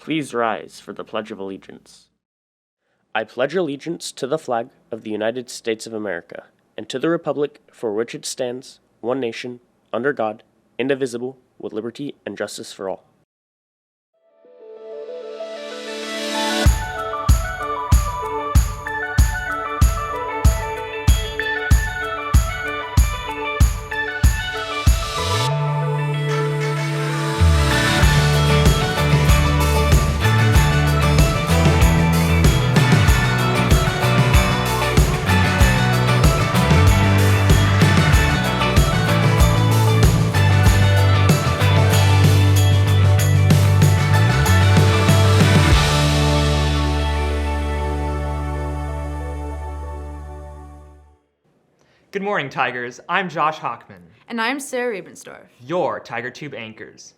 Please rise for the Pledge of Allegiance. I pledge allegiance to the flag of the United States of America and to the republic for which it stands, one nation, under God, indivisible, with liberty and justice for all. Good morning, Tigers. I'm Josh Hockman. And I'm Sarah Ravensdorf. Your Tiger Tube anchors.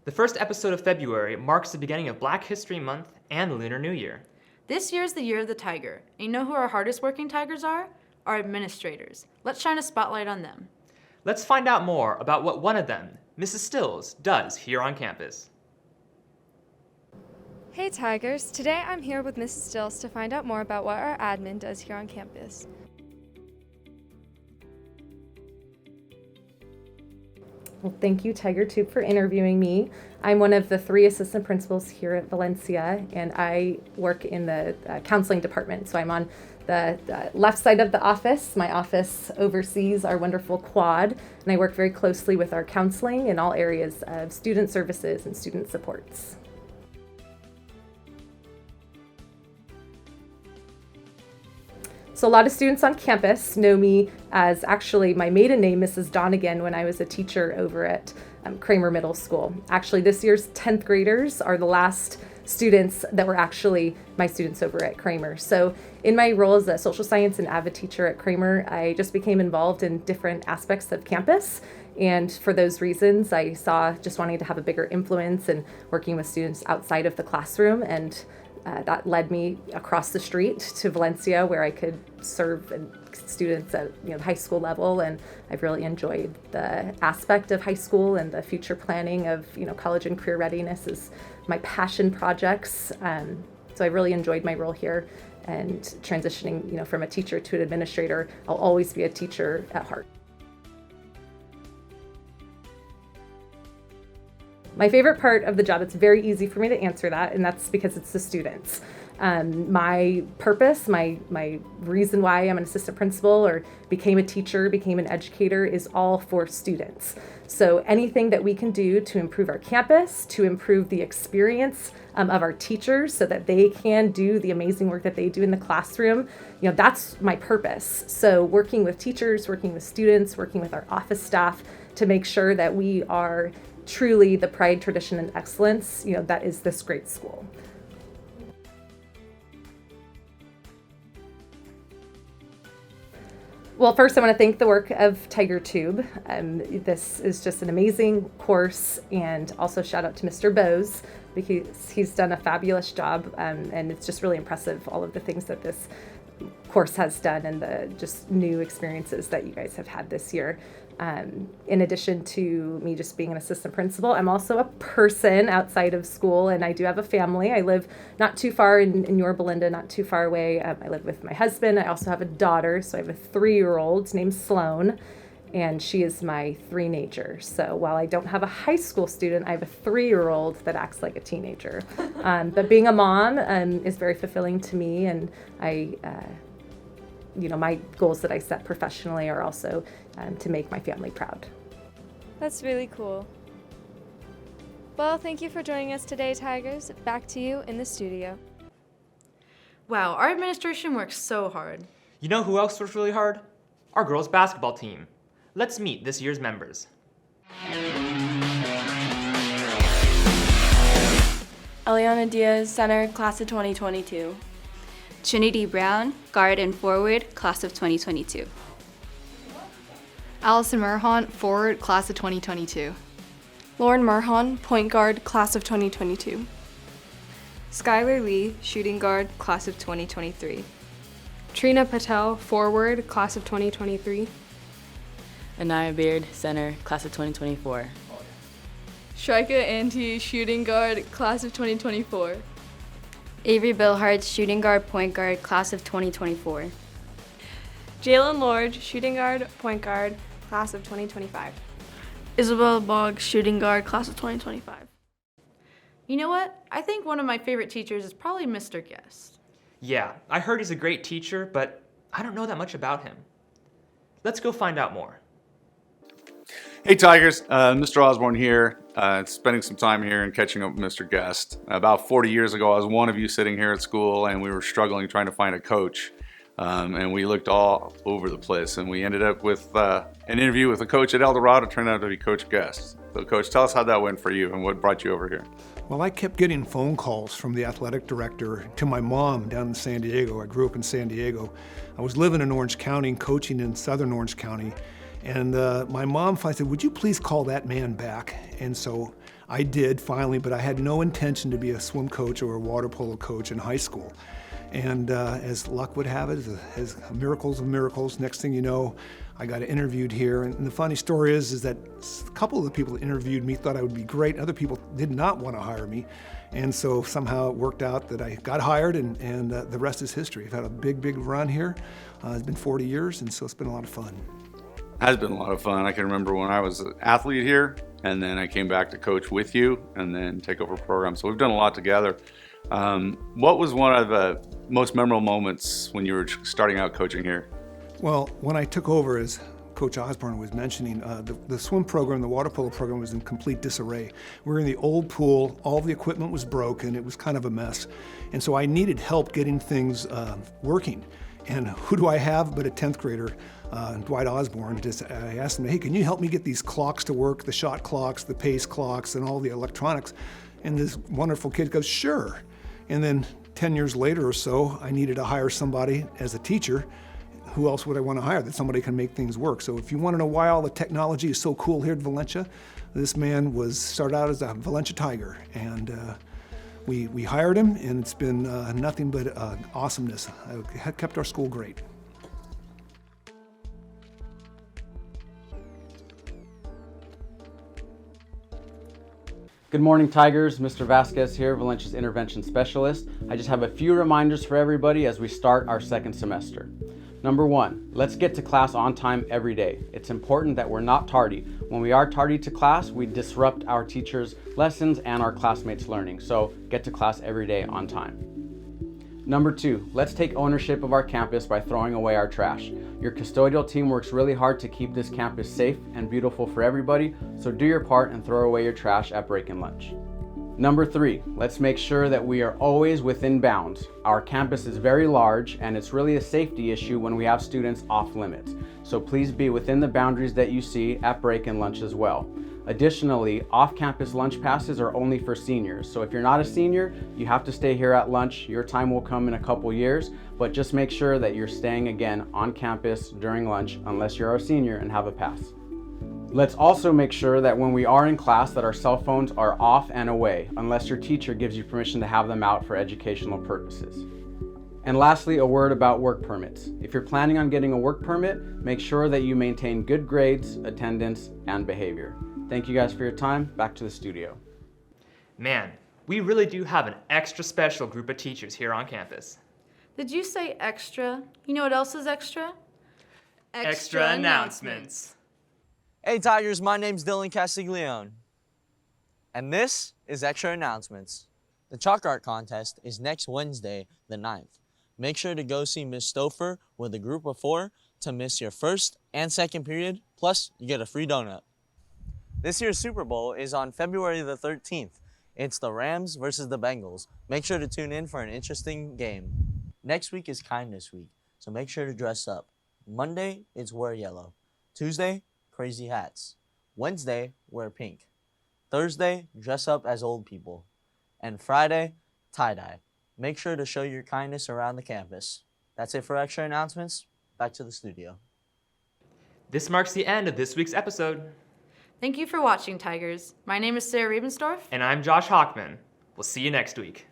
The first episode of February marks the beginning of Black History Month and Lunar New Year. This year is the year of the tiger. And you know who our hardest working tigers are? Our administrators. Let's shine a spotlight on them. Let's find out more about what one of them, Mrs. Stills, does here on campus. Hey Tigers, today I'm here with Mrs. Stills to find out more about what our admin does here on campus. Well, thank you, Tiger Tube, for interviewing me. I'm one of the 3 assistant principals here at Valencia, and I work in the counseling department. So I'm on the left side of the office. My office oversees our wonderful quad, and I work very closely with our counseling in all areas of student services and student supports. So a lot of students on campus know me as actually my maiden name, Mrs. Donegan, when I was a teacher over at Kramer Middle School. Actually, this year's 10th graders are the last students that were actually my students over at Kramer. So in my role as a social science and AVID teacher at Kramer, I just became involved in different aspects of campus. And for those reasons, I saw just wanting to have a bigger influence and working with students outside of the classroom, and that led me across the street to Valencia, where I could serve students at the high school level. And I've really enjoyed the aspect of high school, and the future planning of college and career readiness is my passion projects. So I really enjoyed my role here, and transitioning from a teacher to an administrator. I'll always be a teacher at heart. My favorite part of the job, it's very easy for me to answer that, and that's because it's the students. My purpose, my reason why I'm an assistant principal or became a teacher, became an educator, is all for students. So anything that we can do to improve our campus, to improve the experience of our teachers so that they can do the amazing work that they do in the classroom, that's my purpose. So working with teachers, working with students, working with our office staff to make sure that we are truly the pride, tradition, and excellence, that is this great school. Well, first I want to thank the work of Tiger Tube. This is just an amazing course, and also shout out to Mr. Bose, because he's done a fabulous job, and it's just really impressive, all of the things that this course has done and the just new experiences that you guys have had this year. In addition to me just being an assistant principal, I'm also a person outside of school, and I do have a family. I live not too far in Yorba Linda, not too far away. I live with my husband. I also have a daughter, so I have a 3-year-old named Sloan, and she is my 3 nature. So while I don't have a high school student, I have a 3-year-old that acts like a teenager. But being a mom is very fulfilling to me, and my goals that I set professionally are also to make my family proud. That's really cool. Well, thank you for joining us today, Tigers. Back to you in the studio. Wow, our administration works so hard. You know who else works really hard? Our girls basketball team. Let's meet this year's members. Eliana Diaz, center, class of 2022. Trinity Brown, guard and forward, class of 2022. Allison Merhon, forward, class of 2022. Lauren Merhon, point guard, class of 2022. Skylar Lee, shooting guard, class of 2023. Trina Patel, forward, class of 2023. Anaya Beard, center, class of 2024. Shrika Ante, shooting guard, class of 2024. Avery Billhart, shooting guard, point guard, class of 2024. Jalen Lord, shooting guard, point guard, class of 2025. Isabel Boggs, shooting guard, class of 2025. You know what? I think one of my favorite teachers is probably Mr. Guest. Yeah, I heard he's a great teacher, but I don't know that much about him. Let's go find out more. Hey Tigers, Mr. Osborne here, spending some time here and catching up with Mr. Guest. About 40 years ago, I was one of you sitting here at school and we were struggling trying to find a coach. And we looked all over the place and we ended up with an interview with a coach at El Dorado. It turned out to be Coach Guest. So Coach, tell us how that went for you and what brought you over here. Well, I kept getting phone calls from the athletic director to my mom down in San Diego. I grew up in San Diego. I was living in Orange County and coaching in southern Orange County. And my mom finally said, would you please call that man back? And so I did finally, but I had no intention to be a swim coach or a water polo coach in high school. And as luck would have it, as miracles of miracles, next thing you know, I got interviewed here. And the funny story is that a couple of the people that interviewed me thought I would be great. Other people did not want to hire me. And so somehow it worked out that I got hired and the rest is history. I've had a big run here. It's been 40 years, and so it's been a lot of fun. Has been a lot of fun. I can remember when I was an athlete here, and then I came back to coach with you, and then take over programs. So we've done a lot together. What was one of the most memorable moments when you were starting out coaching here? Well, when I took over, as Coach Osborne was mentioning, the swim program, the water polo program was in complete disarray. We were in the old pool, all the equipment was broken, it was kind of a mess. And so I needed help getting things working. And who do I have but a 10th grader, Dwight Osborne. I asked him, hey, can you help me get these clocks to work, the shot clocks, the pace clocks, and all the electronics? And this wonderful kid goes, sure. And then 10 years later or so, I needed to hire somebody as a teacher. Who else would I want to hire? That somebody can make things work. So if you want to know why all the technology is so cool here at Valencia, this man started out as a Valencia Tiger. And we hired him, and it's been nothing but awesomeness. It kept our school great. Good morning, Tigers. Mr. Vasquez here, Valencia's intervention specialist. I just have a few reminders for everybody as we start our second semester. Number one, let's get to class on time every day. It's important that we're not tardy. When we are tardy to class, we disrupt our teachers' lessons and our classmates' learning. So get to class every day on time. Number two, let's take ownership of our campus by throwing away our trash. Your custodial team works really hard to keep this campus safe and beautiful for everybody, so do your part and throw away your trash at break and lunch. Number three, let's make sure that we are always within bounds. Our campus is very large and it's really a safety issue when we have students off limits. So please be within the boundaries that you see at break and lunch as well. Additionally, off-campus lunch passes are only for seniors. So if you're not a senior, you have to stay here at lunch. Your time will come in a couple years, but just make sure that you're staying again on campus during lunch unless you're a senior and have a pass. Let's also make sure that when we are in class that our cell phones are off and away, unless your teacher gives you permission to have them out for educational purposes. And lastly, a word about work permits. If you're planning on getting a work permit, make sure that you maintain good grades, attendance, and behavior. Thank you guys for your time. Back to the studio. Man, we really do have an extra special group of teachers here on campus. Did you say extra? You know what else is extra? Extra announcements. Hey Tigers, my name's Dylan Castiglione. And this is Extra Announcements. The chalk art contest is next Wednesday, the 9th. Make sure to go see Miss Stouffer with a group of 4 to miss your first and second period, plus you get a free donut. This year's Super Bowl is on February the 13th. It's the Rams versus the Bengals. Make sure to tune in for an interesting game. Next week is Kindness Week, so make sure to dress up. Monday, it's wear yellow. Tuesday, crazy hats. Wednesday, wear pink. Thursday, dress up as old people. And Friday, tie-dye. Make sure to show your kindness around the campus. That's it for Extra Announcements. Back to the studio. This marks the end of this week's episode. Thank you for watching, Tigers. My name is Sarah Riebensdorf. And I'm Josh Hockman. We'll see you next week.